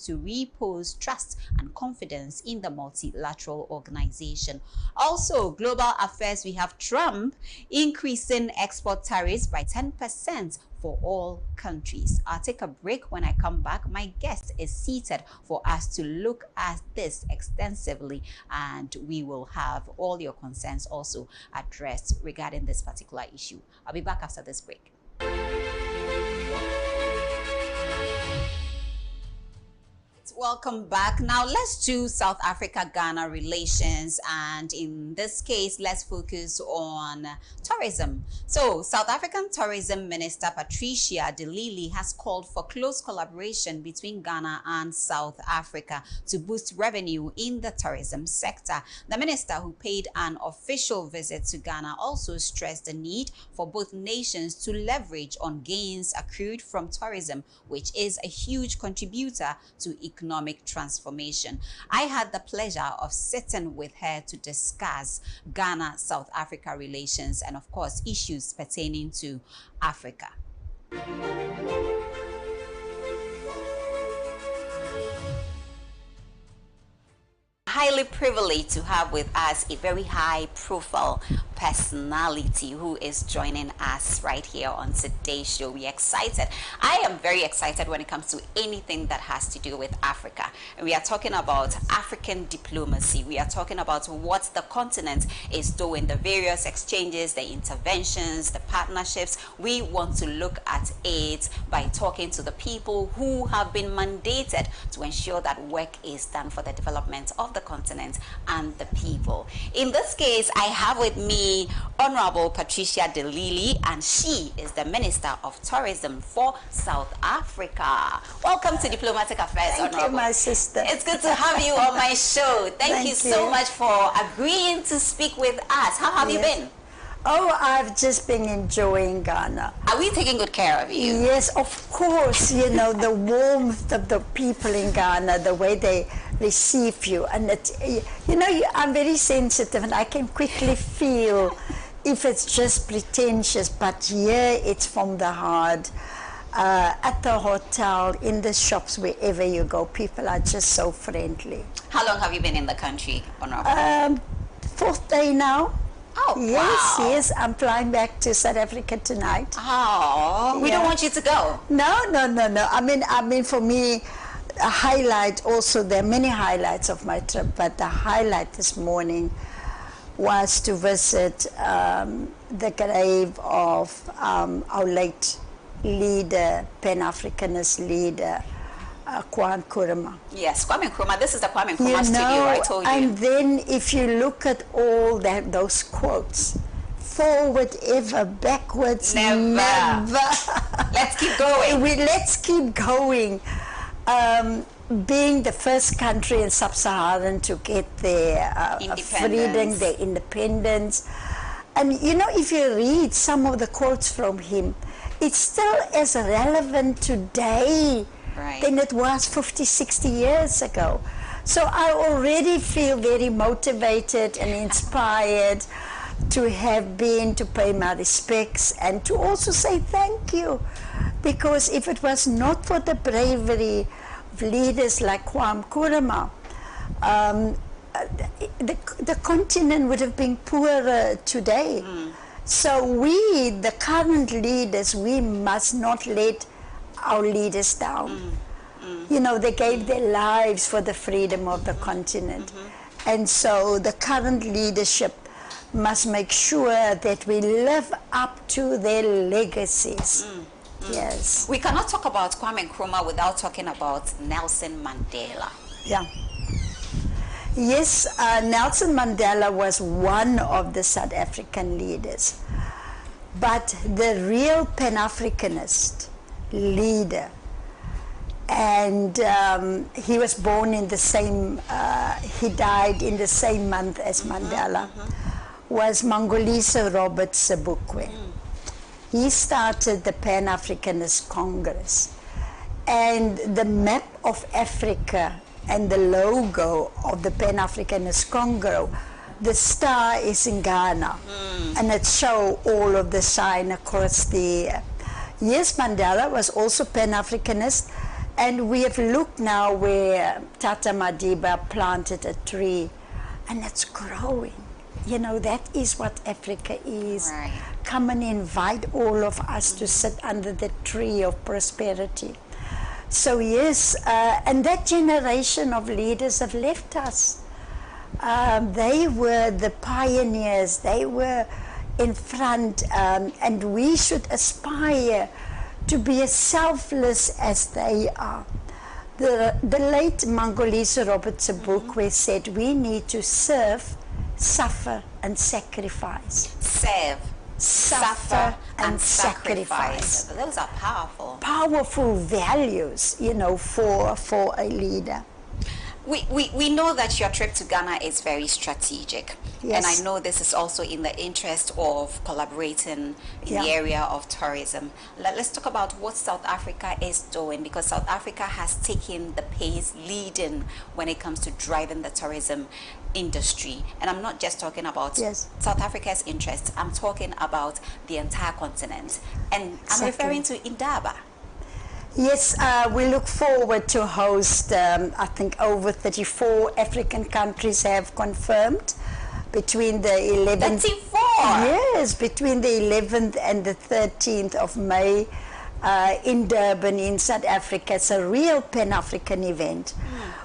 to repose trust and confidence in the multilateral organization. Also, global affairs, we have Trump increasing export tariffs by 10% for all countries. I'll take a break. When I come back, my guest is seated for us to look at this extensively, and we will have all your concerns also addressed regarding this particular issue. I'll be back after this break. Welcome back. Now let's do South Africa-Ghana relations, and in this case let's focus on tourism. So South African Tourism Minister Patricia de Lille has called for close collaboration between Ghana and South Africa to boost revenue in the tourism sector. The minister, who paid an official visit to Ghana, also stressed the need for both nations to leverage on gains accrued from tourism, which is a huge contributor to economic transformation. I had the pleasure of sitting with her to discuss Ghana-South Africa relations and, of course, issues pertaining to Africa. Highly privileged to have with us a very high-profile personality who is joining us right here on today's show. We're excited. I am very excited when it comes to anything that has to do with Africa. And we are talking about African diplomacy. We are talking about what the continent is doing, the various exchanges, the interventions, the partnerships. We want to look at it by talking to the people who have been mandated to ensure that work is done for the development of the continent and the people. In this case, I have with me Honorable Patricia de Lille, and she is the Minister of Tourism for South Africa. Welcome to Diplomatic Affairs, Honorable. Thank you, my sister. It's good to have you on my show. Thank you so much for agreeing to speak with us. How have you been? Oh, I've just been enjoying Ghana. Are we taking good care of you? Yes, of course. You know, the warmth of the people in Ghana, the way they receive you. And, you know, I'm very sensitive and I can quickly feel if it's just pretentious, but here it's from the heart. At the hotel, in the shops, wherever you go, people are just so friendly. How long have you been in the country, Honorable? 4th day now. Oh, yes, wow. Yes, I'm flying back to South Africa tonight. Oh, we don't want you to go. No. I mean, for me, a highlight also, there are many highlights of my trip, but the highlight this morning was to visit the grave of our late leader, Pan-Africanist leader, Kwame Nkrumah. Yes, Kwame Nkrumah. This is the Kwame Nkrumah studio, I told you. And then if you look at all those quotes, forward ever, backwards never. Let's keep going. Let's keep going. Being the first country in Sub-Saharan to get their freedom, their independence. And you know, if you read some of the quotes from him, it's still as relevant today than it was 50, 60 years ago. So I already feel very motivated and inspired to have been to pay my respects and to also say thank you. Because if it was not for the bravery of leaders like Kwame Nkrumah, the continent would have been poorer today. So we, the current leaders, we must not let our leaders down. You know, they gave their lives for the freedom of the continent. And so the current leadership must make sure that we live up to their legacies. Yes. We cannot talk about Kwame Nkrumah without talking about Nelson Mandela. Yeah. Yes, Nelson Mandela was one of the South African leaders. But the real Pan-Africanist leader, and he was born in the same, he died in the same month as Mandela, was Mangolisa Robert Sobukwe. He started the Pan-Africanist Congress, and the map of Africa and the logo of the Pan-Africanist Congress, the star is in Ghana, and it shows all of the sign across the. Yes, Mandela was also Pan-Africanist, And we have looked now where Tata Madiba planted a tree, and it's growing. You know, that is what Africa is. Right. Come and invite all of us to sit under the tree of prosperity. So yes, and that generation of leaders have left us. They were the pioneers, they were in front, and we should aspire to be as selfless as they are. The late Mangolisa Roberts Bukwe said we need to serve, suffer and sacrifice. Serve, Suffer and sacrifice. Those are powerful. Powerful values, you know, for a leader. We know that your trip to Ghana is very strategic. Yes. And I know this is also in the interest of collaborating in the area of tourism. Let's talk about what South Africa is doing, because South Africa has taken the pace leading when it comes to driving the tourism industry. And I'm not just talking about South Africa's interests, I'm talking about the entire continent. And I'm referring to Indaba. Yes, we look forward to host, I think over 34 African countries have confirmed between the 11th. 34? Yes, between the 11th and the 13th of May in Durban in South Africa. It's a real Pan-African event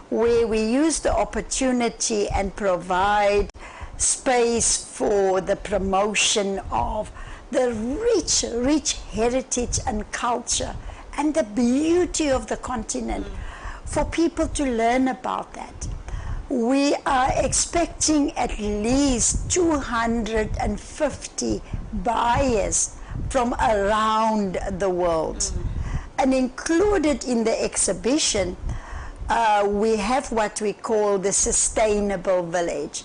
where we use the opportunity and provide space for the promotion of the rich heritage and culture and the beauty of the continent, for people to learn about that. We are expecting at least 250 buyers from around the world. And included in the exhibition, we have what we call the Sustainable Village.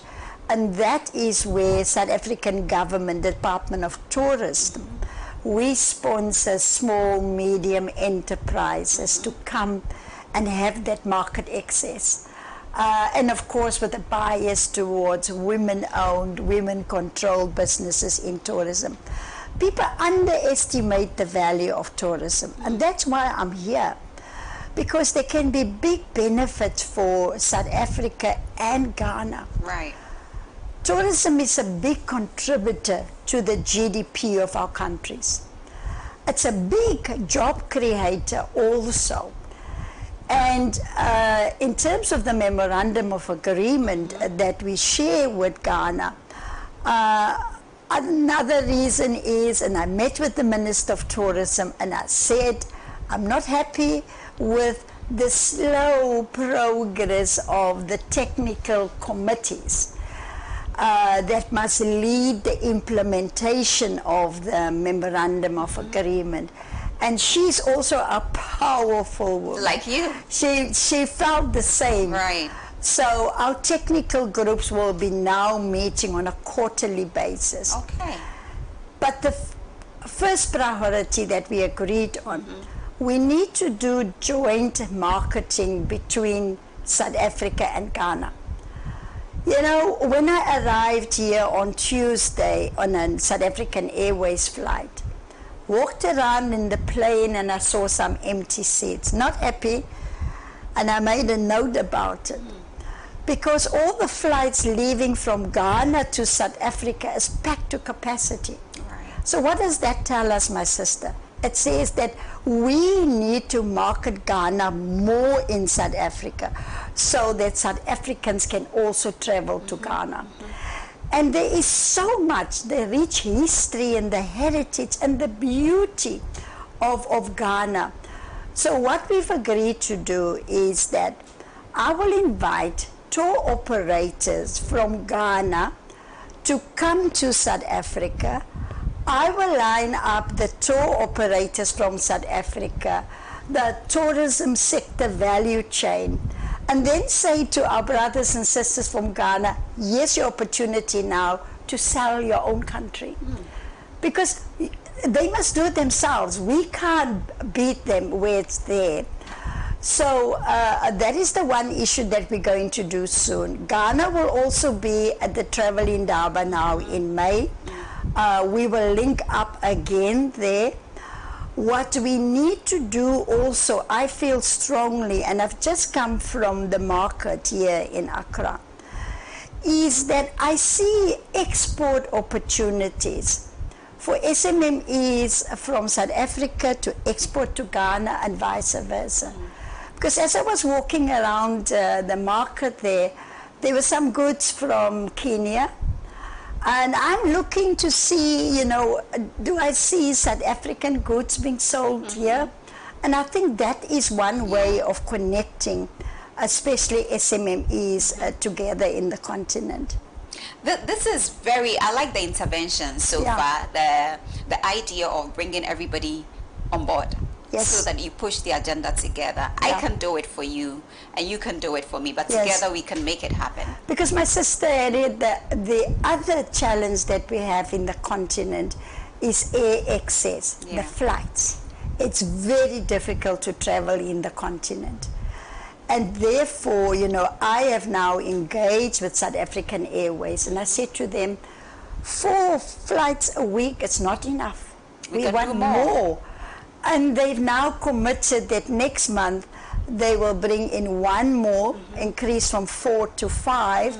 And that is where South African government, Department of Tourism, we sponsor small, medium enterprises to come and have that market access. And of course with a bias towards women-owned, women-controlled businesses in tourism. People underestimate the value of tourism, and that's why I'm here. Because there can be big benefits for South Africa and Ghana. Right. Tourism is a big contributor to the GDP of our countries. It's a big job creator also. And in terms of the memorandum of agreement that we share with Ghana, another reason is, and I met with the Minister of Tourism and I said, I'm not happy with the slow progress of the technical committees that must lead the implementation of the memorandum of agreement. And she's also a powerful woman. Like you. She felt the same. Right. So our technical groups will be now meeting on a quarterly basis. Okay. But the first priority that we agreed on, we need to do joint marketing between South Africa and Ghana. You know, when I arrived here on Tuesday on a South African Airways flight, walked around in the plane and I saw some empty seats. Not happy, and I made a note about it. Because all the flights leaving from Ghana to South Africa is packed to capacity. Right. So what does that tell us, my sister? It says that we need to market Ghana more in South Africa so that South Africans can also travel to Ghana. And there is so much, the rich history and the heritage and the beauty of Ghana. So what we've agreed to do is that I will invite tour operators from Ghana to come to South Africa. I will line up the tour operators from South Africa, the tourism sector value chain, and then say to our brothers and sisters from Ghana, here's your opportunity now to sell your own country. Because they must do it themselves. We can't beat them where it's there. So that is the one issue that we're going to do soon. Ghana will also be at the Travel Indaba now in May. We will link up again there. what we need to do also, I feel strongly, and I've just come from the market here in Accra, is that I see export opportunities for SMMEs from South Africa to export to Ghana and vice versa. Because as I was walking around the market there were some goods from Kenya, and I'm looking to see, you know, do I see South African goods being sold here? And I think that is one way of connecting, especially SMMEs together in the continent. This is very, I like the intervention so far, the idea of bringing everybody on board. Yes. So that you push the agenda together. I can do it for you and you can do it for me, but together we can make it happen. Because my sister added that the other challenge that we have in the continent is air access, the flights. It's very difficult to travel in the continent. And therefore, you know, I have now engaged with South African Airways, and I said to them, 4 flights a week, it's not enough. We want more. And they've now committed that next month they will bring in 1 more, increase from 4 to 5,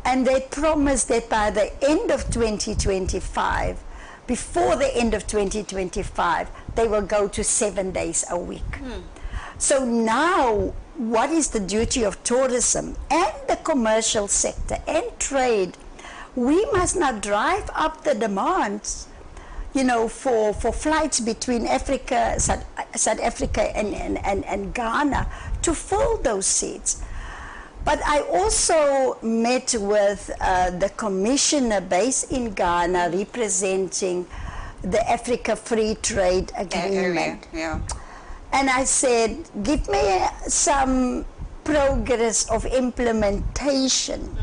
and they promise that by the end of 2025, before the end of 2025, they will go to 7 days a week. So now, what is the duty of tourism and the commercial sector and trade? We must not drive up the demands, you know, for flights between Africa, South Africa and Ghana to fill those seats. But I also met with the commissioner based in Ghana representing the Africa Free Trade Agreement. And I said, give me some progress of implementation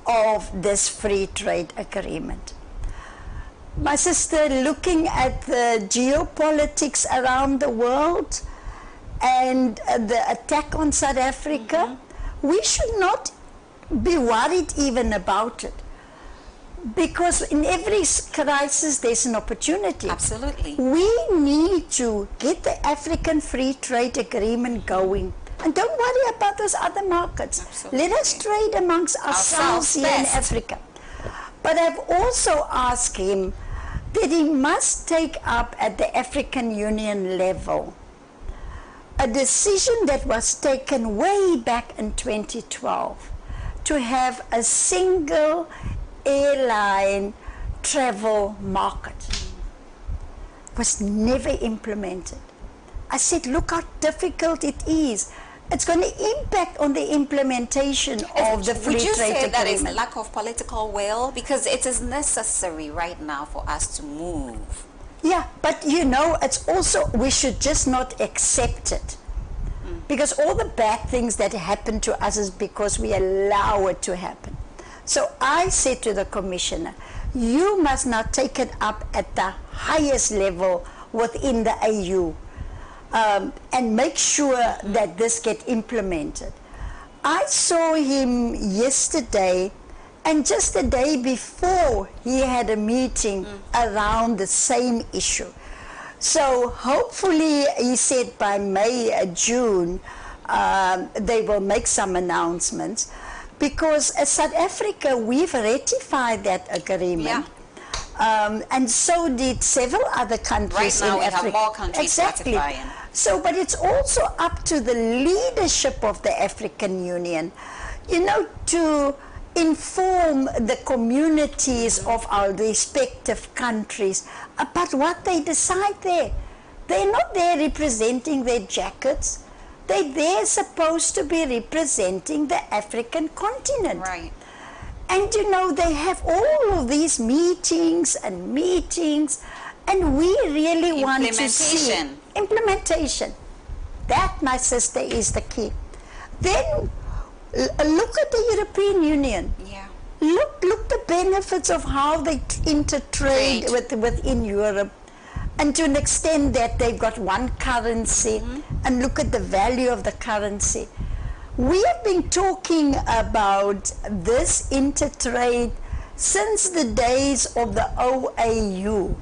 of this free trade agreement. My sister, looking at the geopolitics around the world and the attack on South Africa, we should not be worried even about it. Because in every crisis there's an opportunity. Absolutely. We need to get the African Free Trade Agreement going. And don't worry about those other markets. Absolutely. Let us trade amongst ourselves here in Africa. But I've also asked him that he must take up at the African Union level a decision that was taken way back in 2012 to have a single airline travel market. Was never implemented. I said, look how difficult it is. It's going to impact on the implementation of the free trade agreement. Would you say that is lack of political will? Because it is necessary right now for us to move. Yeah, but you know, it's also, we should just not accept it. Because all the bad things that happen to us is because we allow it to happen. So I said to the commissioner, you must now take it up at the highest level within the AU. And make sure that this get implemented. I saw him yesterday, and just the day before he had a meeting around the same issue. So hopefully, he said by May, June, they will make some announcements, because as South Africa, we've ratified that agreement. Yeah. And so did several other countries right now in Africa. We have more countries ratifying. So, but it's also up to the leadership of the African Union, you know, to inform the communities of our respective countries about what they decide there. They're not there representing their jackets. They're supposed to be representing the African continent. Right. And you know, they have all of these meetings, and we really want to see implementation. That, my sister, is the key. Then look at the European Union. Yeah. Look the benefits of how they intertrade within Europe, and to an extent that they've got one currency, and look at the value of the currency. We have been talking about this intertrade since the days of the OAU.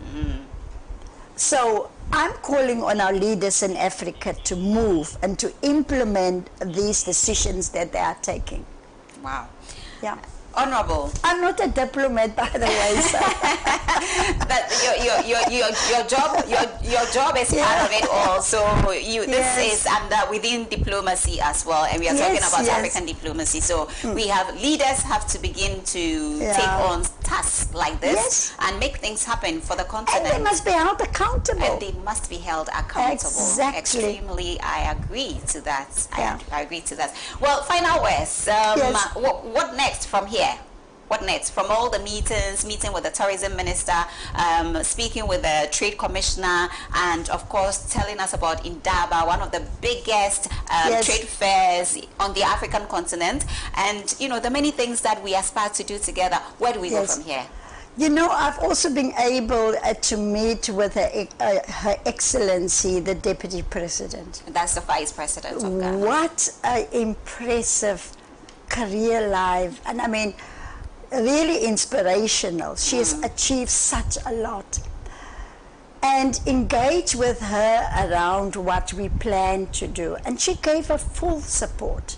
So I'm calling on our leaders in Africa to move and to implement these decisions that they are taking. Wow. Yeah. Honorable. I'm not a diplomat, by the way, so. But your job is part of it all. So this is under within diplomacy as well, and we are talking about African diplomacy. So we have leaders have to begin to take on tasks like this and make things happen for the continent. And they must be held accountable. And they must be held accountable. Exactly. Extremely, I agree to that. I agree to that. Well, final words. What next from here? What next? From all the meeting with the tourism minister, speaking with the trade commissioner, and of course telling us about Indaba, one of the biggest trade fairs on the African continent, and the many things that we aspire to do together. Where do we go from here? I've also been able to meet with Her Excellency, the Deputy President. That's the Vice President of Ghana. What an impressive career life, and I mean, really inspirational. She has achieved such a lot. And engage with her around what we plan to do. And she gave her full support.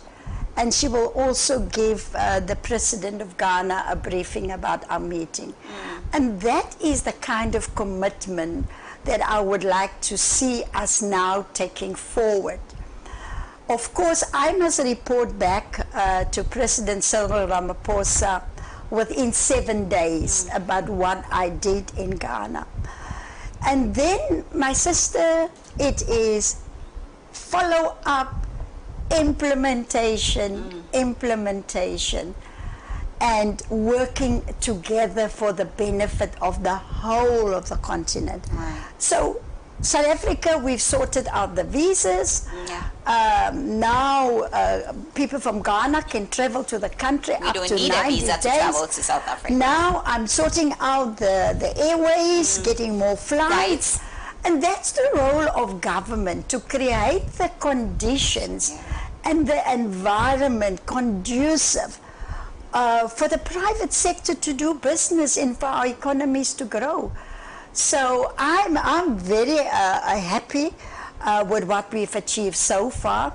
And she will also give the President of Ghana a briefing about our meeting. And that is the kind of commitment that I would like to see us now taking forward. Of course, I must report back to President Cyril Ramaphosa within 7 days about what I did in Ghana. And then, my sister, it is follow up, implementation, and working together for the benefit of the whole of the continent. So, South Africa, we've sorted out the visas. Now people from Ghana can travel to the country up to 90 days. We don't need a visa to travel to South Africa. Now I'm sorting out the airways, getting more flights. And that's the role of government, to create the conditions and the environment conducive for the private sector to do business and for our economies to grow. So I'm very happy with what we've achieved so far,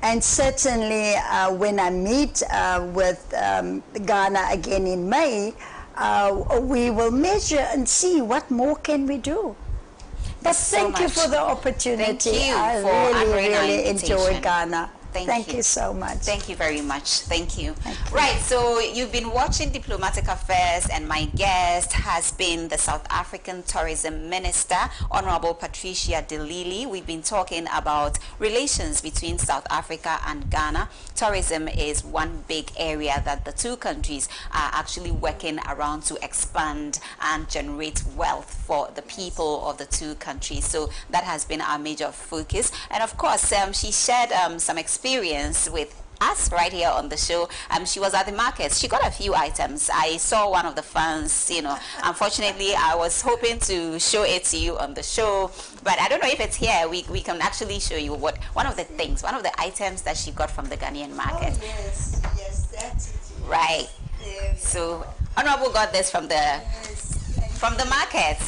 and certainly when I meet with Ghana again in May, we will measure and see what more can we do. But thank you for the opportunity. Thank you I really enjoy Ghana. Thank you so much. Thank you very much. Thank you. Right, so you've been watching Diplomatic Affairs, and my guest has been the South African Tourism Minister, Honorable Patricia de Lille. We've been talking about relations between South Africa and Ghana. Tourism is one big area that the two countries are actually working around to expand and generate wealth for the people of the two countries. So that has been our major focus. And of course, she shared some experience with us right here on the show. She was at the market. She got a few items. I saw one of the fans, unfortunately I was hoping to show it to you on the show, but I don't know if it's here. We can actually show you one of the items that she got from the Ghanaian market. Oh, yes, that's it. Right. So Honorable got this from the market,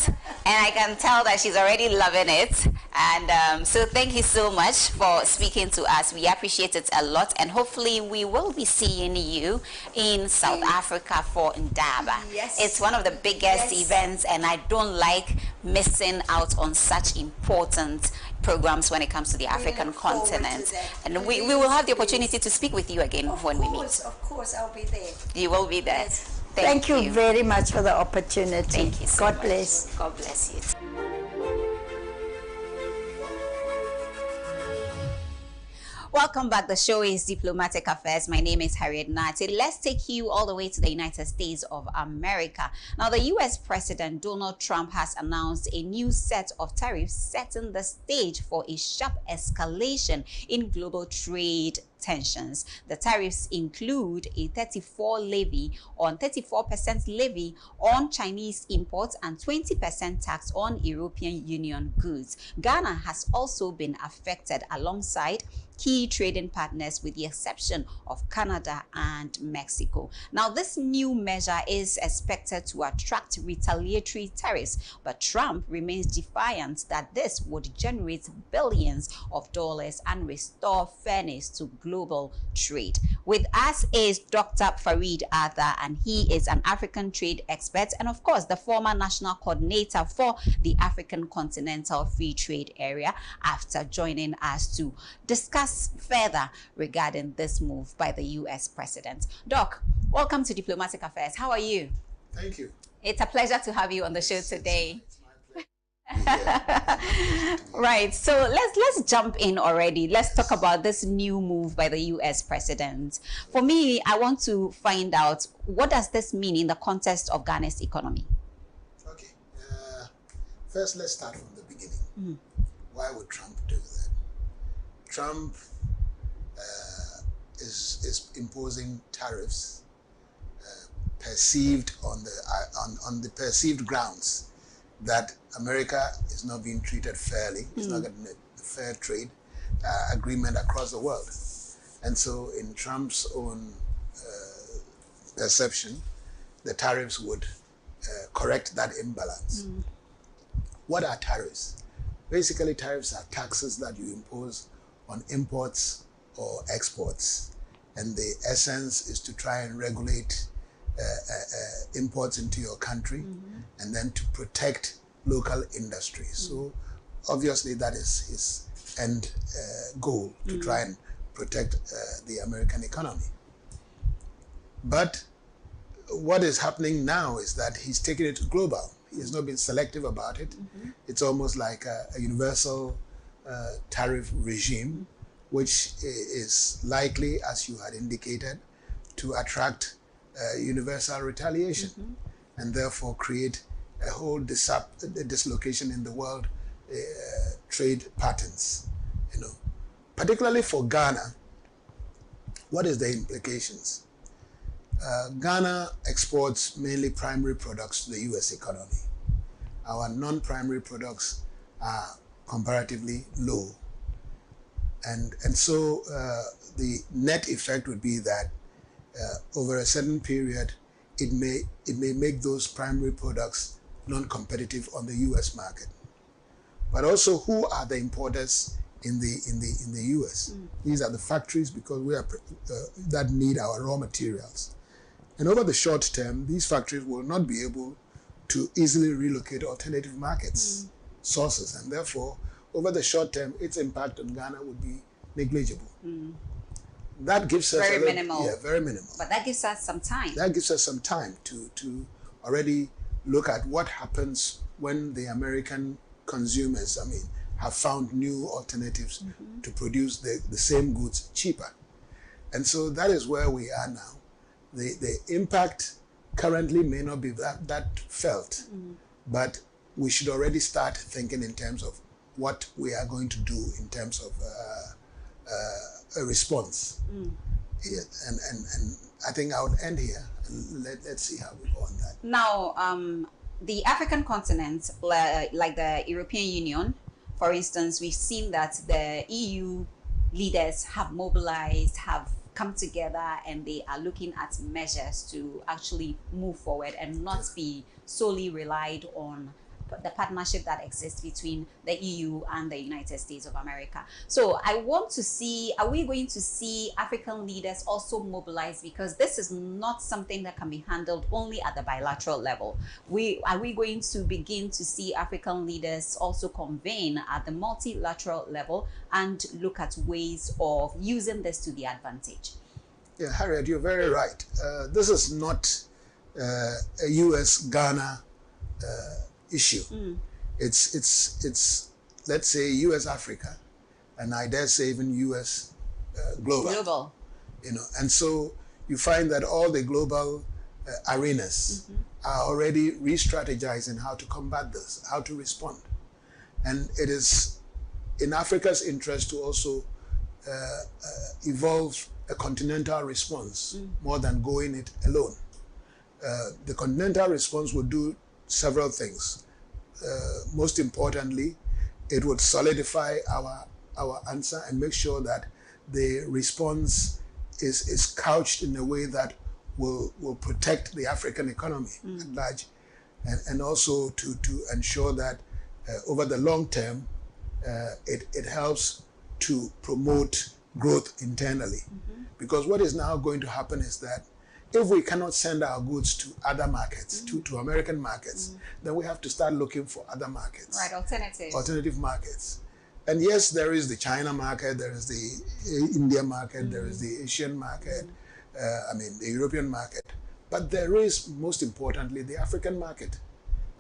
and I can tell that she's already loving it. And so thank you so much for speaking to us. We appreciate it a lot, and hopefully we will be seeing you in South Africa for Indaba. It's one of the biggest events, and I don't like missing out on such important programs when it comes to the African continent. And we will have the opportunity to speak with you again when we meet. Of course, I'll be there. You will be there. Thank you very much for the opportunity. Thank you so God much. bless. God bless you. Welcome back. The show is Diplomatic Affairs. My name is Harriet Nati. Let's take you all the way to the United States of America. Now, the U.S. President Donald Trump has announced a new set of tariffs, setting the stage for a sharp escalation in global trade tensions. The tariffs include a 34% levy on Chinese imports and 20% tax on European Union goods. Ghana has also been affected alongside key trading partners with the exception of Canada and Mexico. Now, this new measure is expected to attract retaliatory tariffs, but Trump remains defiant that this would generate billions of dollars and restore fairness to global trade. With us is Dr. Farid Arthur, and he is an African trade expert and, of course, the former national coordinator for the African Continental Free Trade Area, after joining us to discuss further regarding this move by the U.S. president. Doc, welcome to Diplomatic Affairs. How are you? Thank you. It's a pleasure to have you on the show today. It's my pleasure. Yeah. Right, so let's jump in already. Let's talk about this new move by the U.S. president. For me, I want to find out, what does this mean in the context of Ghana's economy? Okay. First, let's start from the beginning. Why would Trump do that? Trump is imposing tariffs perceived on the perceived grounds that America is not being treated fairly, it's not getting a fair trade agreement across the world. And so in Trump's own perception, the tariffs would correct that imbalance. What are tariffs? Basically, tariffs are taxes that you impose on imports or exports. And the essence is to try and regulate imports into your country and then to protect local industry. So obviously that is his end goal, to try and protect the American economy. But what is happening now is that he's taking it global. He has not been selective about it. It's almost like a universal tariff regime, which is likely, as you had indicated, to attract universal retaliation and therefore create a whole dislocation in the world trade patterns. Particularly for Ghana, what is the implications? Ghana exports mainly primary products to the U.S. economy. Our non-primary products are comparatively low. And so the net effect would be that over a certain period, it may make those primary products non-competitive on the U.S. market. But also, who are the importers in the U.S.? These are the factories, because we are that need our raw materials. And over the short term, these factories will not be able to easily relocate alternative markets, sources, and therefore, over the short term, its impact on Ghana would be negligible. That gives us very minimal. Yeah, very minimal. But that gives us some time. That gives us some time to already look at what happens when the American consumers, have found new alternatives to produce the same goods cheaper. And so that is where we are now. The impact currently may not be that felt, but we should already start thinking in terms of what we are going to do in terms of a response. Yeah, and I think I would end here. Let's see how we go on that. Now, the African continent, like the European Union, for instance, we've seen that the EU leaders have mobilized, have come together, and they are looking at measures to actually move forward and not be solely relied on the partnership that exists between the EU and the United States of America. So I want to see, are we going to see African leaders also mobilize? Because this is not something that can be handled only at the bilateral level. Are we going to begin to see African leaders also convene at the multilateral level and look at ways of using this to their advantage? Yeah, Harriet, you're very right. This is not a US-Ghana issue. It's let's say US Africa, and I dare say even US global. And so you find that all the global arenas are already re-strategizing how to combat this, how to respond. And it is in Africa's interest to also evolve a continental response more than going it alone. The continental response would do several things. Most importantly, it would solidify our answer and make sure that the response is couched in a way that will protect the African economy at large, and also to ensure that over the long term, it helps to promote growth internally. Because what is now going to happen is that if we cannot send our goods to other markets, to American markets, then we have to start looking for other markets. Right, alternatives. Alternative markets. And yes, there is the China market, there is the India market, there is the Asian market, the European market. But there is, most importantly, the African market,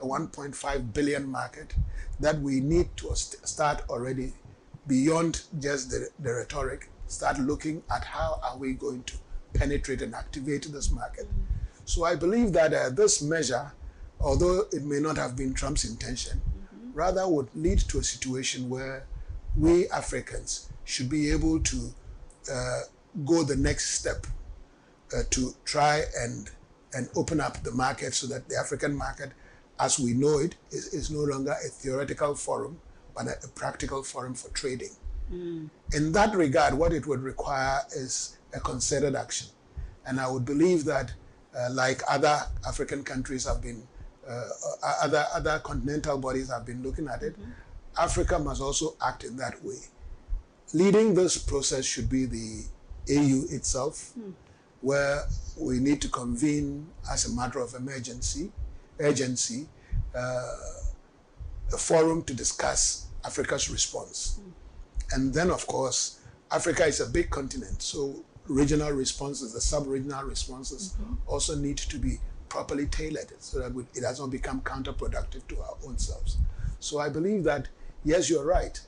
a 1.5 billion market that we need to start already beyond just the rhetoric, start looking at how are we going to penetrate and activate this market. So I believe that this measure, although it may not have been Trump's intention, rather would lead to a situation where we Africans should be able to go the next step to try and open up the market so that the African market, as we know it, is no longer a theoretical forum, but a practical forum for trading. In that regard, what it would require is a concerted action. And I would believe that like other African countries have been, other continental bodies have been looking at it, Africa must also act in that way. Leading this process should be the AU itself, where we need to convene as a matter of urgency, a forum to discuss Africa's response. And then, of course, Africa is a big continent, so regional responses, the sub-regional responses also need to be properly tailored so that it does not become counterproductive to our own selves. So I believe that, yes, you're right.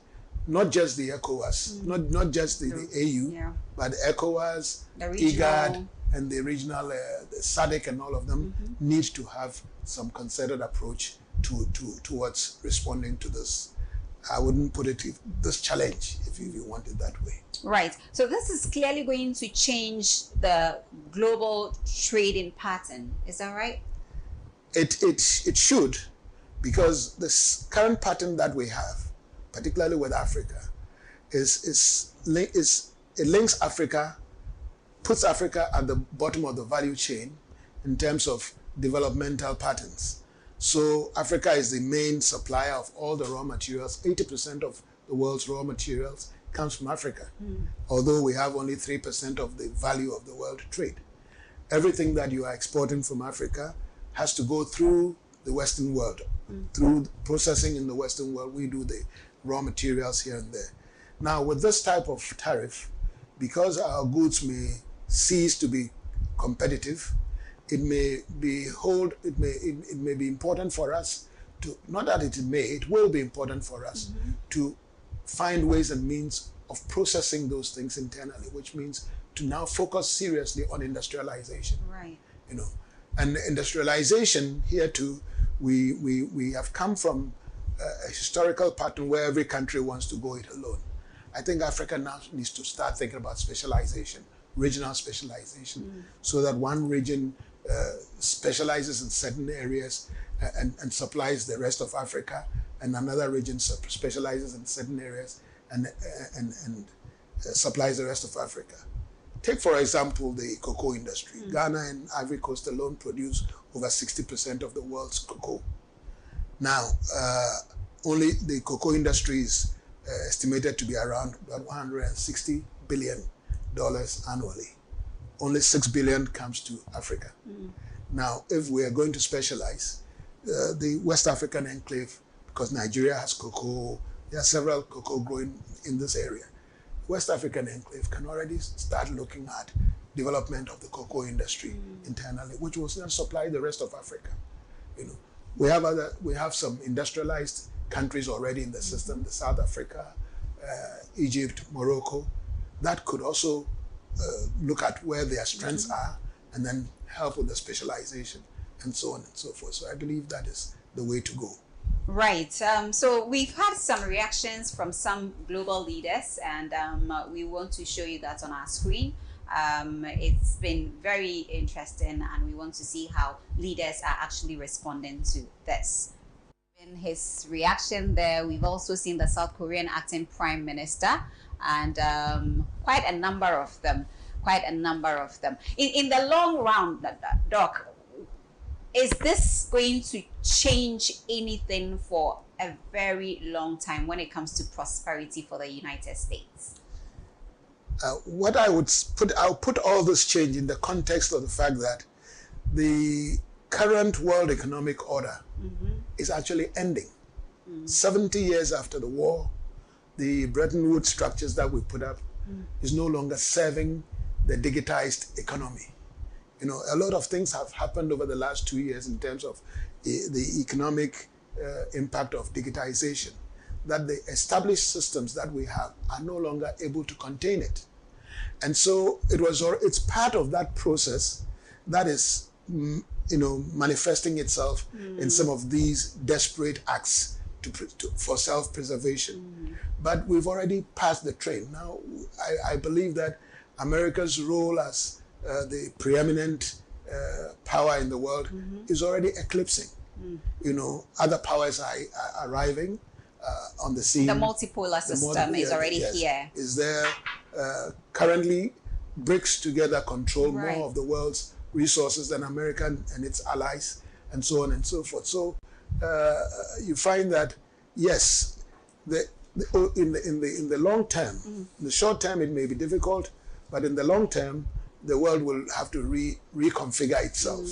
Not just the ECOWAS, not just the AU, but ECOWAS, IGAD, and the regional, the SADC and all of them need to have some concerted approach towards responding to this. I wouldn't put it this challenge, if you want it that way. Right. So this is clearly going to change the global trading pattern. Is that right? It should, because this current pattern that we have, particularly with Africa, it links Africa, puts Africa at the bottom of the value chain in terms of developmental patterns. So Africa is the main supplier of all the raw materials. 80% of the world's raw materials comes from Africa, although we have only 3% of the value of the world trade. Everything that you are exporting from Africa has to go through the Western world. Through processing in the Western world, we do the raw materials here and there. Now, with this type of tariff, because our goods may cease to be competitive, it may be important for us to, not that it will be important for us to find ways and means of processing those things internally, which means to now focus seriously on industrialization. Right. And industrialization here too, we have come from a historical pattern where every country wants to go it alone. I think Africa now needs to start thinking about specialization, regional specialization, so that one region specializes in certain areas and supplies the rest of Africa, and another region specializes in certain areas and supplies the rest of Africa. Take, for example, the cocoa industry. Ghana and Ivory Coast alone produce over 60% of the world's cocoa. Now, only the cocoa industry is estimated to be around about $160 billion annually. Only $6 billion comes to Africa. Now, if we are going to specialize, the West African enclave, because Nigeria has cocoa, there are several cocoa growing in this area. West African enclave can already start looking at development of the cocoa industry internally, which will then supply the rest of Africa. We have some industrialized countries already in the system, the South Africa, Egypt, Morocco, that could also look at where their strengths are and then help with the specialization and so on and so forth. So I believe that is the way to go. Right. So we've had some reactions from some global leaders, and we want to show you that on our screen. It's been very interesting, and we want to see how leaders are actually responding to this. In his reaction there, we've also seen the South Korean acting prime minister and quite a number of them. Quite a number of them. In the long run, Doc, is this going to change anything for a very long time when it comes to prosperity for the United States? What I'll put all this change in the context of the fact that the current world economic order is actually ending. 70 years after the war, the Bretton Woods structures that we put up is no longer serving the digitized economy. You know, a lot of things have happened over the last 2 years in terms of the economic impact of digitization, that the established systems that we have are no longer able to contain it. And so it's part of that process that is, manifesting itself in some of these desperate acts for self-preservation. But we've already passed the train. Now, I believe that America's role as the preeminent power in the world is already eclipsing. You know, other powers are arriving on the scene. The multipolar system is already here. Is there currently BRICS together control more of the world's resources than America and its allies, and so on and so forth. So you find that yes, in the long term, in the short term it may be difficult, but in the long term the world will have to reconfigure itself,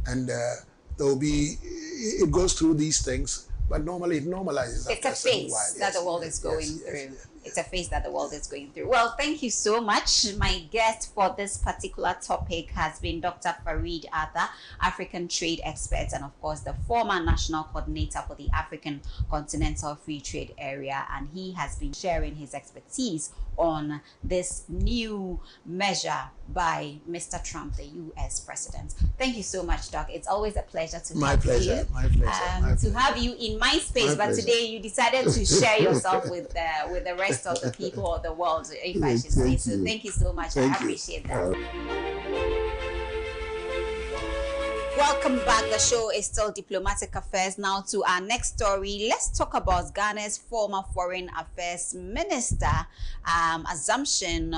and there will be, it goes through these things, but normally it normalizes. It's a phase that the world is going through. It's a phase that the world is going through. Well, thank you so much. My guest for this particular topic has been Dr. Fareed Arthur, African trade expert, and of course the former national coordinator for the African Continental Free Trade Area. And he has been sharing his expertise on this new measure by Mr. Trump, the U.S. president. Thank you so much, Doc. It's always a pleasure to have you. My pleasure. To have you in my space, but today you decided to share yourself with the rest of the people of the world, if I should say. So thank you so much. I appreciate that. Welcome back. The show is still Diplomatic Affairs. Now to our next story. Let's talk about Ghana's former Foreign Affairs Minister assumption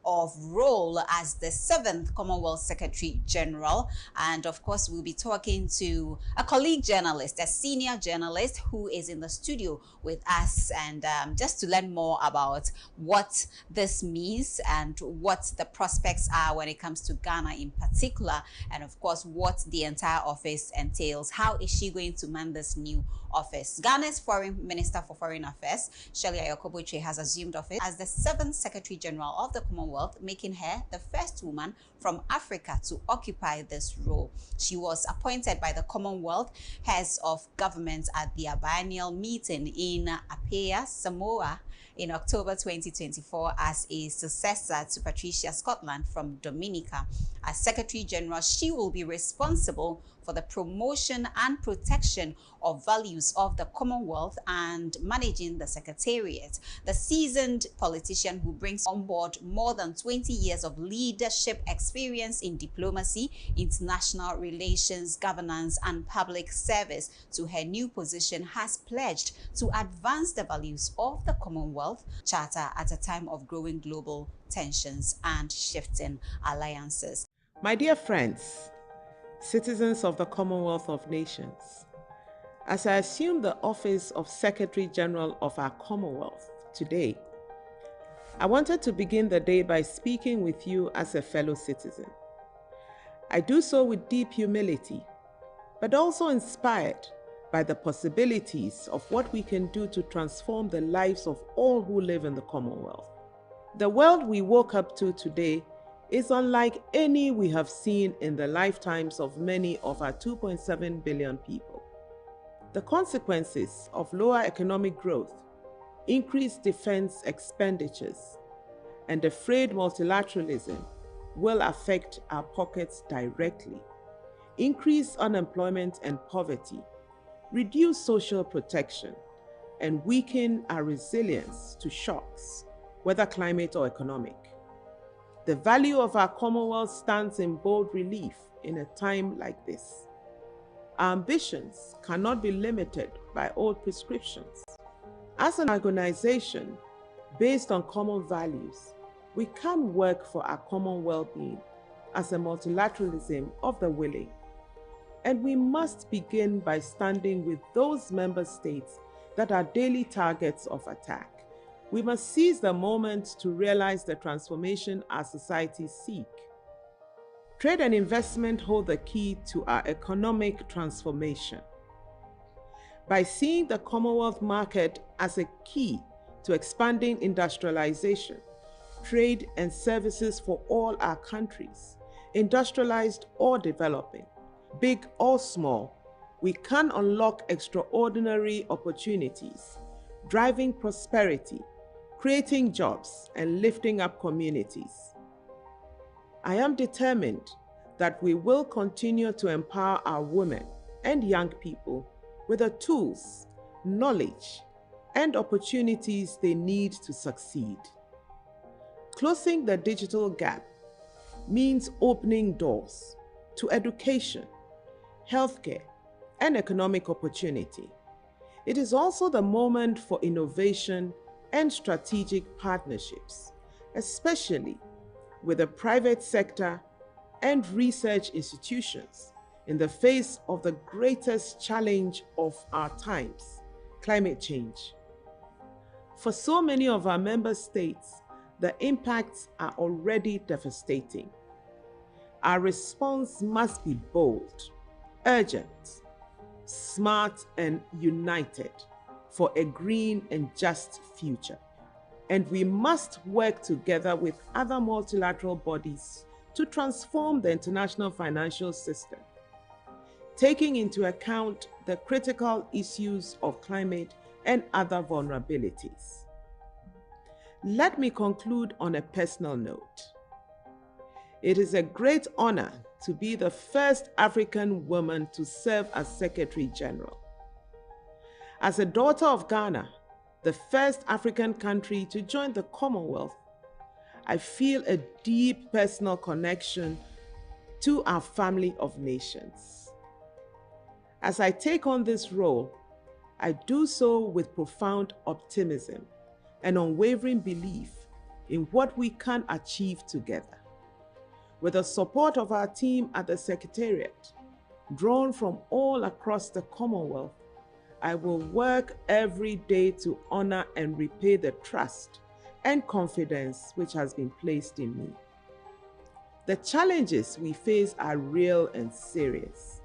of role as the 7th Commonwealth Secretary General. And of course, we'll be talking to a colleague journalist, a senior journalist who is in the studio with us, and just to learn more about what this means and what the prospects are when it comes to Ghana in particular, and of course, what the entire office entails. How is she going to man this new office? Ghana's Foreign Minister for Foreign Affairs, Shirley Ayokoboche, has assumed office as the 7th Secretary General of the Commonwealth, making her the first woman from Africa to occupy this role. She was appointed by the Commonwealth heads of government at their biennial meeting in Apia, Samoa, in October 2024 as a successor to Patricia Scotland from Dominica. As Secretary General, she will be responsible for the promotion and protection of values of the Commonwealth and managing the Secretariat. The seasoned politician who brings on board more than 20 years of leadership experience in diplomacy, international relations, governance, and public service to her new position has pledged to advance the values of the Commonwealth Charter at a time of growing global tensions and shifting alliances. My dear friends, citizens of the Commonwealth of Nations, as I assume the office of Secretary General of our Commonwealth today, I wanted to begin the day by speaking with you as a fellow citizen. I do so with deep humility, but also inspired by the possibilities of what we can do to transform the lives of all who live in the Commonwealth. The world we woke up to today is unlike any we have seen in the lifetimes of many of our 2.7 billion people. The consequences of lower economic growth, increased defense expenditures, and the frayed multilateralism will affect our pockets directly, increase unemployment and poverty, reduce social protection, and weaken our resilience to shocks, whether climate or economic. The value of our Commonwealth stands in bold relief in a time like this. Our ambitions cannot be limited by old prescriptions. As an organization based on common values, we can work for our common well-being as a multilateralism of the willing. And we must begin by standing with those member states that are daily targets of attack. We must seize the moment to realize the transformation our societies seek. Trade and investment hold the key to our economic transformation. By seeing the Commonwealth market as a key to expanding industrialization, trade and services for all our countries, industrialized or developing, big or small, we can unlock extraordinary opportunities, driving prosperity, creating jobs, and lifting up communities. I am determined that we will continue to empower our women and young people with the tools, knowledge, and opportunities they need to succeed. Closing the digital gap means opening doors to education, healthcare, and economic opportunity. It is also the moment for innovation and strategic partnerships, especially with the private sector and research institutions in the face of the greatest challenge of our times, climate change. For so many of our member states, the impacts are already devastating. Our response must be bold, urgent, smart, and united for a green and just future. And we must work together with other multilateral bodies to transform the international financial system, taking into account the critical issues of climate and other vulnerabilities. Let me conclude on a personal note. It is a great honor to be the first African woman to serve as Secretary General. As a daughter of Ghana, the first African country to join the Commonwealth, I feel a deep personal connection to our family of nations. As I take on this role, I do so with profound optimism and unwavering belief in what we can achieve together. With the support of our team at the Secretariat, drawn from all across the Commonwealth, I will work every day to honor and repay the trust and confidence which has been placed in me. The challenges we face are real and serious,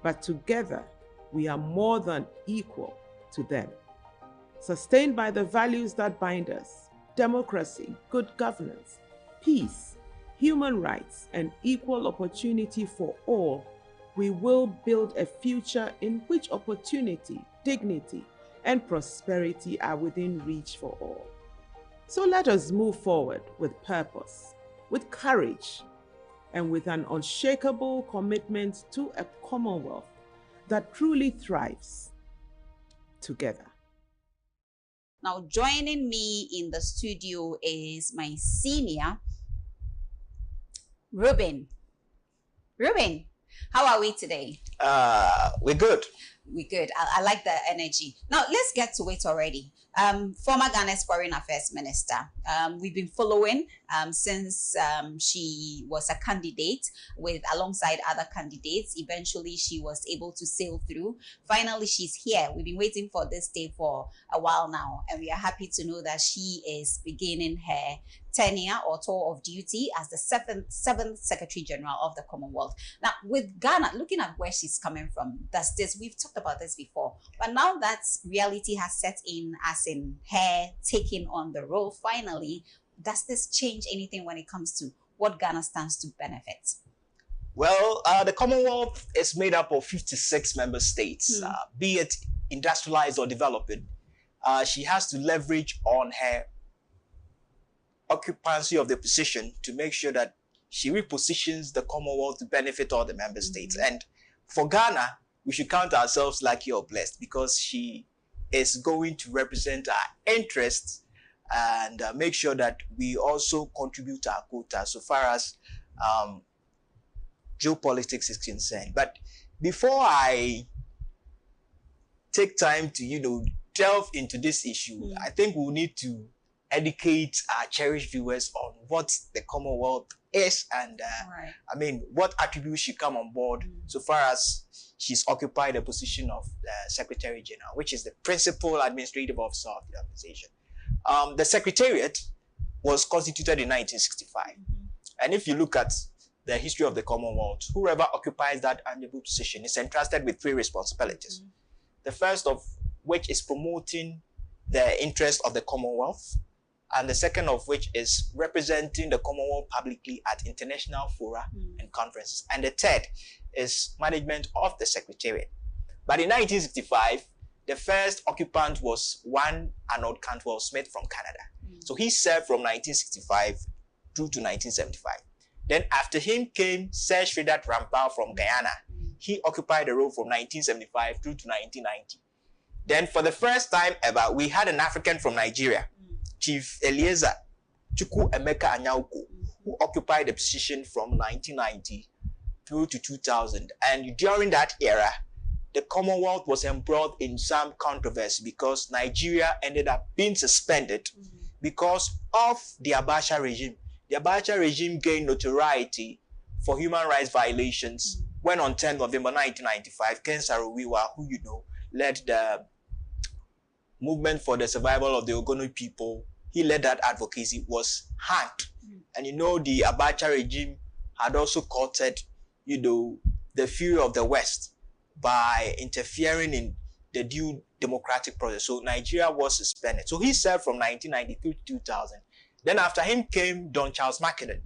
but together we are more than equal to them. Sustained by the values that bind us, democracy, good governance, peace, human rights, and equal opportunity for all, we will build a future in which opportunity, dignity, and prosperity are within reach for all. So let us move forward with purpose, with courage, and with an unshakable commitment to a Commonwealth that truly thrives together. Now, joining me in the studio is my senior, Ruben. Ruben, how are we today? We're good. We're good. I like the energy. Now, let's get to it already. Former Ghana's Foreign Affairs Minister. We've been following since she was a candidate alongside other candidates. Eventually, she was able to sail through. Finally, she's here. We've been waiting for this day for a while now, and we are happy to know that she is beginning her tenure or tour of duty as the seventh Secretary General of the Commonwealth. Now, with Ghana, looking at where she's coming from, we've talked about this before, but now that reality has set in, as in her taking on the role finally, does this change anything when it comes to what Ghana stands to benefit? Well, the Commonwealth is made up of 56 member states, be it industrialized or developing. She has to leverage on her occupancy of the position to make sure that she repositions the Commonwealth to benefit all the member states. And for Ghana, we should count ourselves lucky or blessed because she is going to represent our interests and make sure that we also contribute to our quota so far as geopolitics is concerned. But before I take time to, delve into this issue, I think we'll need to educate our cherished viewers on what the Commonwealth is and Right. I mean what attributes should come on board so far as she's occupied the position of the Secretary General, which is the principal administrative officer of the organization. The Secretariat was constituted in 1965. And if you look at the history of the Commonwealth, whoever occupies that enviable position is entrusted with three responsibilities. The first of which is promoting the interest of the Commonwealth, and the second of which is representing the Commonwealth publicly at international fora and conferences. And the third is management of the Secretariat. But in 1965, the first occupant was one Arnold Cantwell Smith from Canada. So he served from 1965 through to 1975. Then after him came Sir Shridat Rampal from Guyana. He occupied the role from 1975 through to 1990. Then for the first time ever, we had an African from Nigeria, Chief Eliezer Chukwu Emeka Anyauko, who occupied the position from 1990 through to 2000. And during that era, the Commonwealth was embroiled in some controversy because Nigeria ended up being suspended because of the Abacha regime. The Abacha regime gained notoriety for human rights violations when on 10 November 1995, Ken Saro-Wiwa, who you know, led the movement for the survival of the Ogoni people, he led that advocacy, was hanged. And you know, the Abacha regime had also courted, you know, the fury of the West by interfering in the due democratic process. So Nigeria was suspended. So he served from 1993 to 2000. Then after him came Don Charles Mackinnon.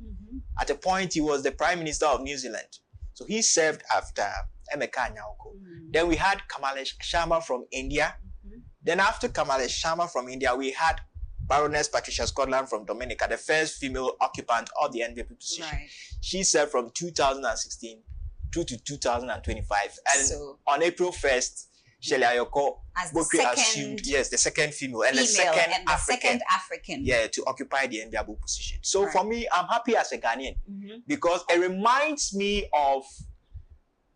At a point, he was the Prime Minister of New Zealand. So he served after Emeka Anyauko. Then we had Kamalesh Sharma from India. Then after Kamalesh Sharma from India, we had Baroness Patricia Scotland from Dominica, the first female occupant of the NVP position. Right. She served from 2016 through to 2025. And so, on April 1st, Shelley Ayoko assumed, yes, the second female and the second African, yeah, to occupy the enviable position. So for me, I'm happy as a Ghanaian because it reminds me of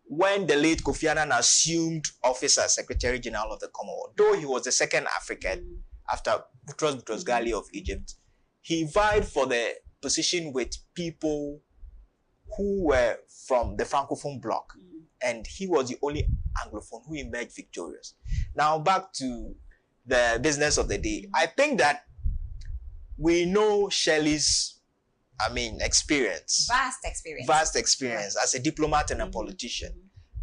when the late Kofi Annan assumed office as Secretary General of the Commonwealth. Though he was the second African after Boutros Ghali of Egypt, he vied for the position with people who were from the Francophone bloc. And he was the only Anglophone who emerged victorious. Now back to the business of the day. I think that we know Shelley's, experience. Vast experience as a diplomat and a politician.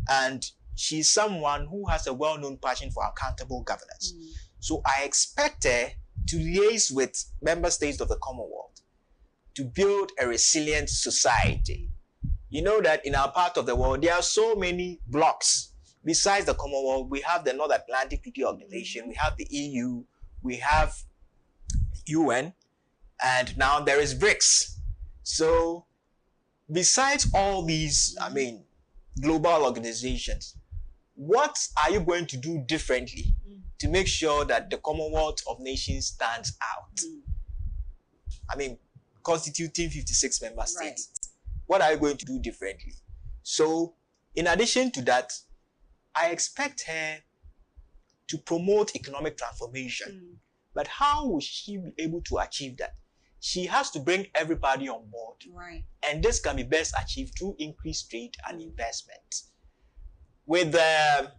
And she's someone who has a well-known passion for accountable governance. So I expect her to liaise with member states of the Commonwealth to build a resilient society. You know that in our part of the world, there are so many blocks. Besides the Commonwealth, we have the North Atlantic Treaty Organization, we have the EU, we have UN, and now there is BRICS. So besides all these, global organizations, what are you going to do differently to make sure that the Commonwealth of Nations stands out? Constituting 56 member states. Right. What are you going to do differently? So, in addition to that, I expect her to promote economic transformation. But how will she be able to achieve that? She has to bring everybody on board. Right. And this can be best achieved through increased trade and investment. With the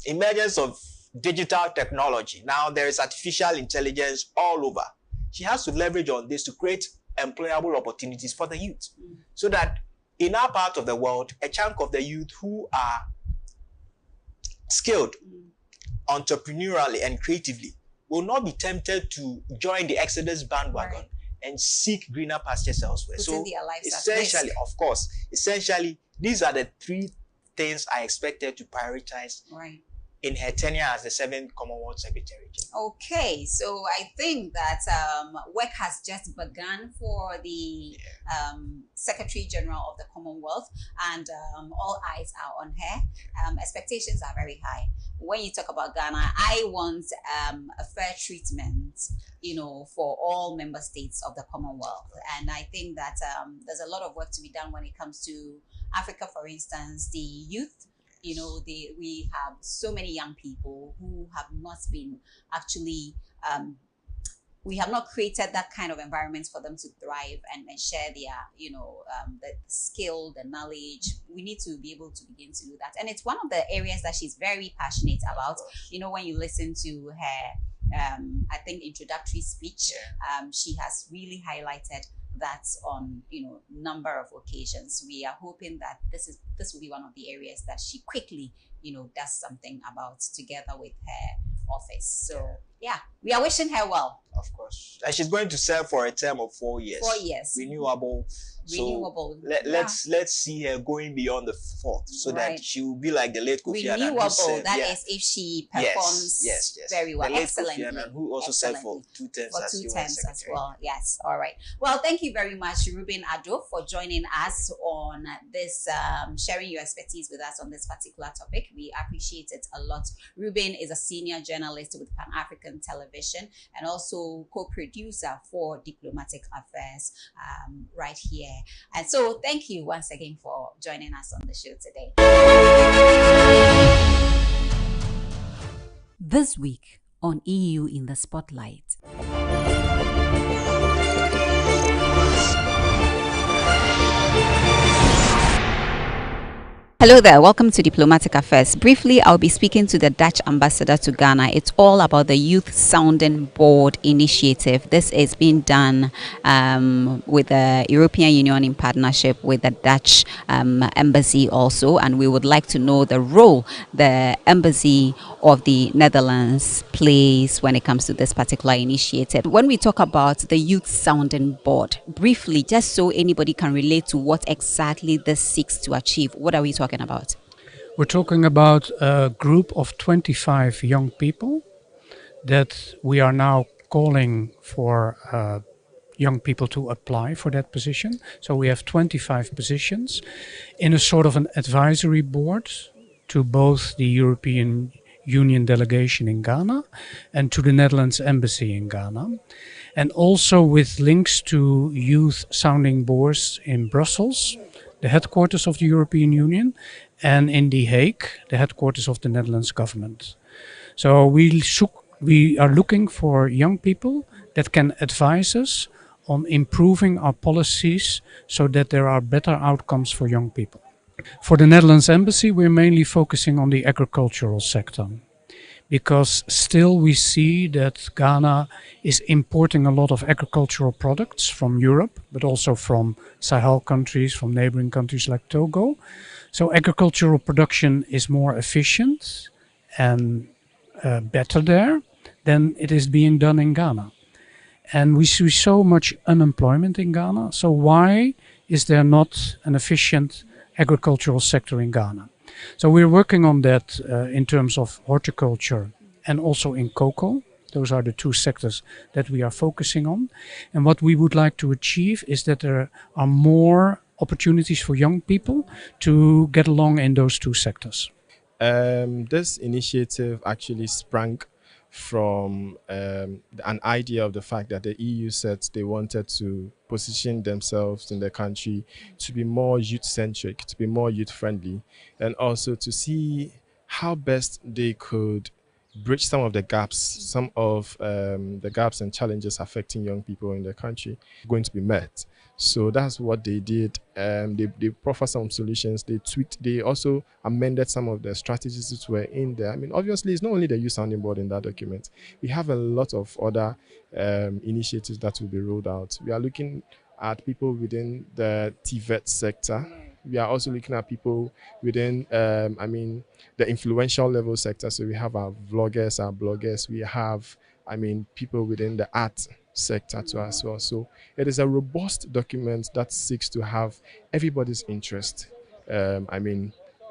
emergence of digital technology, now there is artificial intelligence all over. She has to leverage on this to create employable opportunities for the youth. So that in our part of the world, a chunk of the youth who are skilled entrepreneurially and creatively will not be tempted to join the Exodus bandwagon and seek greener pastures elsewhere. So essentially, these are the three things I expected to prioritize in her tenure as the 7th Commonwealth Secretary General. Okay, so I think that work has just begun for the Secretary General of the Commonwealth, and all eyes are on her. Expectations are very high. When you talk about Ghana, I want a fair treatment, for all member states of the Commonwealth. And I think that there's a lot of work to be done when it comes to Africa, for instance, the youth. We have so many young people who have not been actually we have not created that kind of environment for them to thrive and share their, the skill, the knowledge. We need to be able to begin to do that. And it's one of the areas that she's very passionate about. When you listen to her, I think, introductory speech, she has really highlighted that on number of occasions. We are hoping that this will be one of the areas that she quickly does something about together with her office. So yeah, we are wishing her well. Of course. And she's going to serve for a term of 4 years. 4 years. Renewable. Renewable. So let's see her going beyond the fourth, so that she will be like the late Kofi Annan. Renewable. That is if she performs very well, excellently. Kofi Annan, who also served for 2 terms as well. Yes. All right. Well, thank you very much, Ruben Ado, for joining us on this, sharing your expertise with us on this particular topic. We appreciate it a lot. Ruben is a senior journalist with Pan-African Television and also co-producer for Diplomatic Affairs right here. And so thank you once again for joining us on the show today. This week on EU in the Spotlight. Hello there, welcome to Diplomatic Affairs. Briefly, I'll be speaking to the Dutch ambassador to Ghana. It's all about the Youth Sounding Board initiative. This is being done with the European Union in partnership with the Dutch embassy also, and we would like to know the role the embassy of the Netherlands plays when it comes to this particular initiative. When we talk about the Youth Sounding Board, briefly, just so anybody can relate to what exactly this seeks to achieve, what are we talking about? We're talking about a group of 25 young people that we are now calling for young people to apply for that position. So we have 25 positions in a sort of an advisory board to both the European Union delegation in Ghana and to the Netherlands embassy in Ghana. And also with links to youth sounding boards in Brussels, the headquarters of the European Union, and in The Hague, the headquarters of the Netherlands government. So we are looking for young people that can advise us on improving our policies so that there are better outcomes for young people. For the Netherlands embassy, we're mainly focusing on the agricultural sector, because still we see that Ghana is importing a lot of agricultural products from Europe, but also from Sahel countries, from neighboring countries like Togo. So agricultural production is more efficient and better there than it is being done in Ghana. And we see so much unemployment in Ghana. So why is there not an efficient agricultural sector in Ghana? So we're working on that in terms of horticulture and also in cocoa. Those are the two sectors that we are focusing on. And what we would like to achieve is that there are more opportunities for young people to get along in those two sectors. This initiative actually sprang from an idea of the fact that the EU said they wanted to position themselves in the country to be more youth-centric, to be more youth-friendly, and also to see how best they could bridge some of the gaps, and challenges affecting young people in the country going to be met. So that's what they did. They proffered some solutions. They tweaked. They also amended some of the strategies that were in there. I mean, obviously, it's not only the Youth Sounding Board in that document. We have a lot of other initiatives that will be rolled out. We are looking at people within the TVET sector. We are also looking at people within, the influential level sector. So we have our vloggers, our bloggers. We have, people within the art sector too as well. So it is a robust document that seeks to have everybody's interest,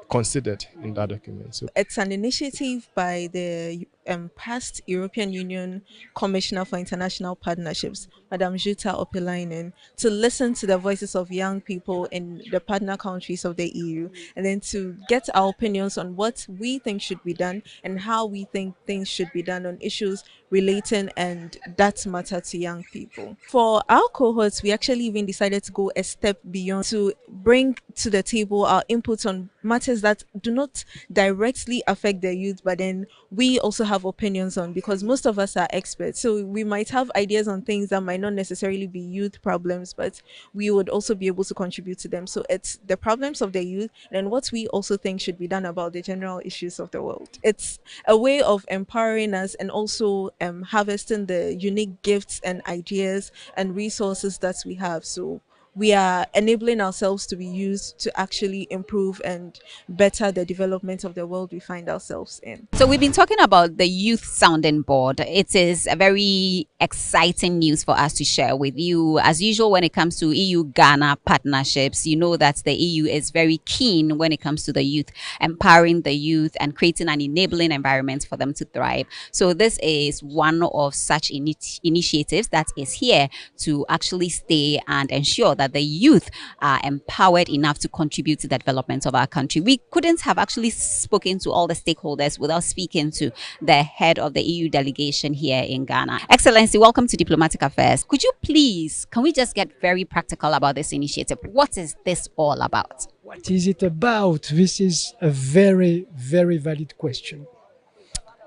considered in that document. So it's an initiative by the past European Union Commissioner for International Partnerships, Madam Jutta Opilainen, to listen to the voices of young people in the partner countries of the EU, and then to get our opinions on what we think should be done and how we think things should be done on issues relating and that matter to young people. For our cohorts, we actually even decided to go a step beyond to bring to the table our inputs on matters that do not directly affect the youth, but then we also have have opinions on, because most of us are experts. So we might have ideas on things that might not necessarily be youth problems, but we would also be able to contribute to them. So it's the problems of the youth and what we also think should be done about the general issues of the world. It's a way of empowering us and also harvesting the unique gifts and ideas and resources that we have. So we are enabling ourselves to be used to actually improve and better the development of the world we find ourselves in. So we've been talking about the youth sounding board. It is a very exciting news for us to share with you. As usual, when it comes to EU-Ghana partnerships, you know that the EU is very keen when it comes to the youth, empowering the youth and creating an enabling environment for them to thrive. So this is one of such initiatives that is here to actually stay and ensure that the youth are empowered enough to contribute to the development of our country. We couldn't have actually spoken to all the stakeholders without speaking to the head of the EU delegation here in Ghana. Excellency, welcome to Diplomatic Affairs. Could you please, can we just get very practical about this initiative? What is this all about? What is it about? This is a very, very valid question.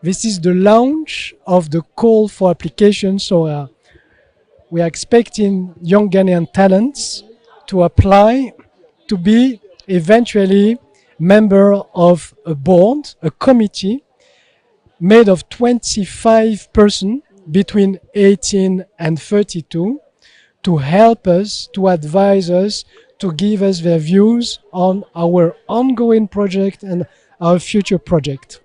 This is the launch of the call for applications. So we are expecting young Ghanaian talents to apply to be eventually member of a board, a committee made of 25 persons between 18 and 32 to help us, to advise us, to give us their views on our ongoing project and our future project.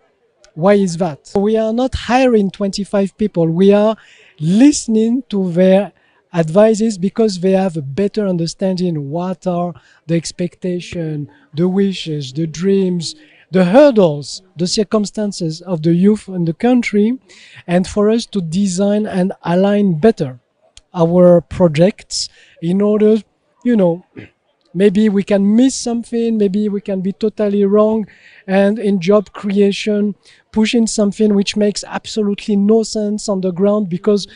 Why is that? We are not hiring 25 people. We are listening to their advices because they have a better understanding what are the expectations, the wishes, the dreams, the hurdles, the circumstances of the youth in the country, and for us to design and align better our projects in order, maybe we can miss something, maybe we can be totally wrong, and in job creation, pushing something which makes absolutely no sense on the ground because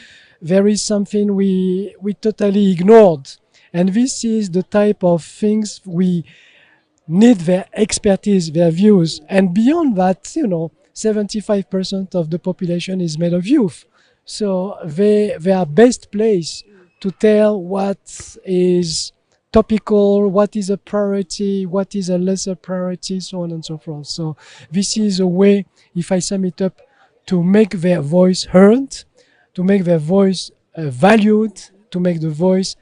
there is something we totally ignored. And this is the type of things we need their expertise, their views. And beyond that, 75% of the population is made of youth. So they are best placed to tell what is topical, what is a priority, what is a lesser priority, so on and so forth. So this is a way, if I sum it up, to make their voice heard, to make their voice valued, to make the voice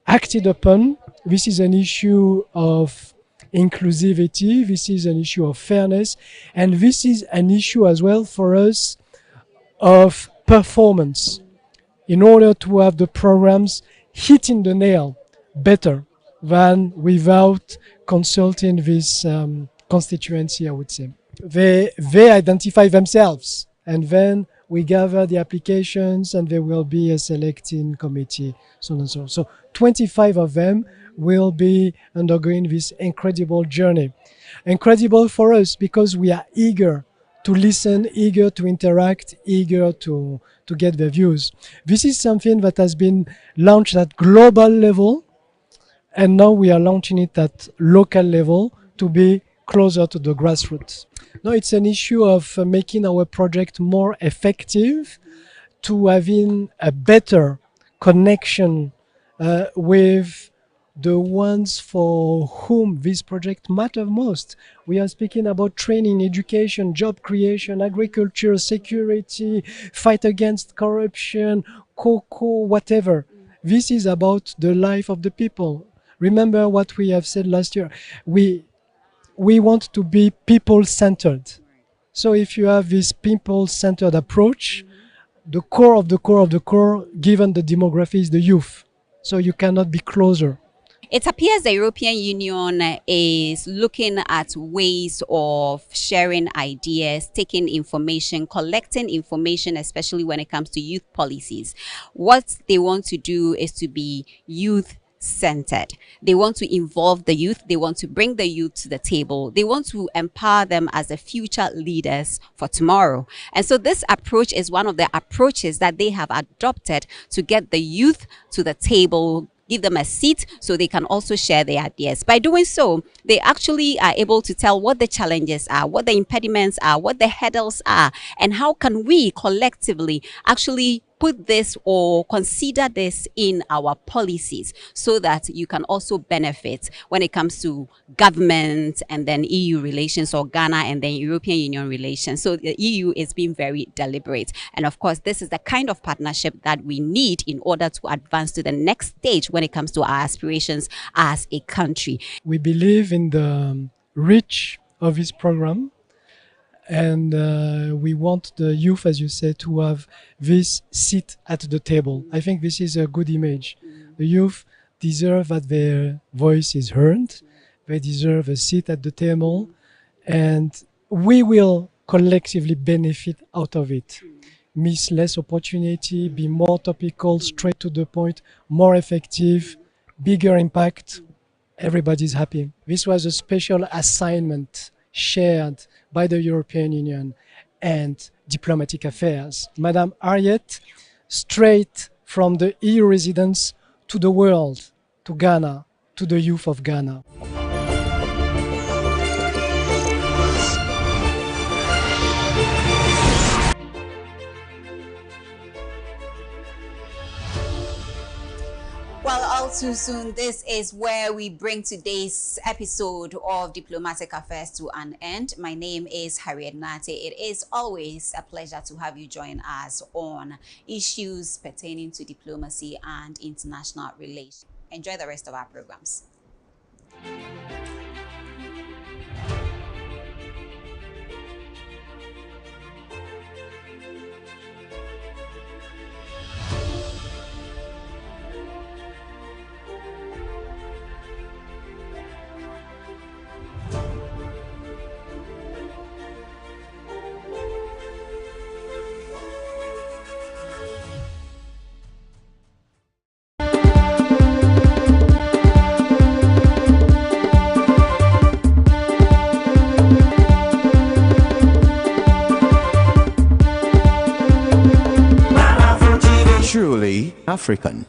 acted upon. This is an issue of inclusivity, this is an issue of fairness, and this is an issue as well for us of performance, in order to have the programs hitting the nail better than without consulting this constituency, I would say. They identify themselves, and then we gather the applications and there will be a selecting committee, so on and so on. So 25 of them will be undergoing this incredible journey. Incredible for us because we are eager to listen, eager to interact, eager to get their views. This is something that has been launched at global level, and now we are launching it at local level to be closer to the grassroots. No, it's an issue of making our project more effective, to having a better connection with the ones for whom this project matters most. We are speaking about training, education, job creation, agriculture, security, fight against corruption, cocoa, whatever. This is about the life of the people. Remember what we have said last year. We want to be people-centered. So if you have this people-centered approach, the core of the core of the core, given the demography, is the youth. So you cannot be closer. It appears the European Union is looking at ways of sharing ideas, taking information, collecting information, especially when it comes to youth policies. What they want to do is to be youth-centered. They want to involve the youth. They want to bring the youth to the table. They want to empower them as the future leaders for tomorrow. And so this approach is one of the approaches that they have adopted to get the youth to the table give them a seat so they can also share their ideas. By doing so, they actually are able to tell what the challenges are, what the impediments are, what the hurdles are, and how can we collectively actually put this or consider this in our policies so that you can also benefit when it comes to government and then EU relations, or Ghana and then European Union relations. So the EU is being very deliberate. And of course, this is the kind of partnership that we need in order to advance to the next stage when it comes to our aspirations as a country. We believe in the reach of this program, and we want the youth, as you said, to have this seat at the table. I think this is a good image. The youth deserve that their voice is heard. They deserve a seat at the table, and we will collectively benefit out of it. Miss less opportunity, be more topical, straight to the point, more effective, bigger impact. Everybody's happy. This was a special assignment shared by the European Union and diplomatic affairs. Madame Harriet, straight from the EU residence to the world, to Ghana, to the youth of Ghana. Well, all too soon, this is where we bring today's episode of Diplomatic Affairs to an end. My name is Harriet Nate. It is always a pleasure to have you join us on issues pertaining to diplomacy and international relations. Enjoy the rest of our programs. Truly African.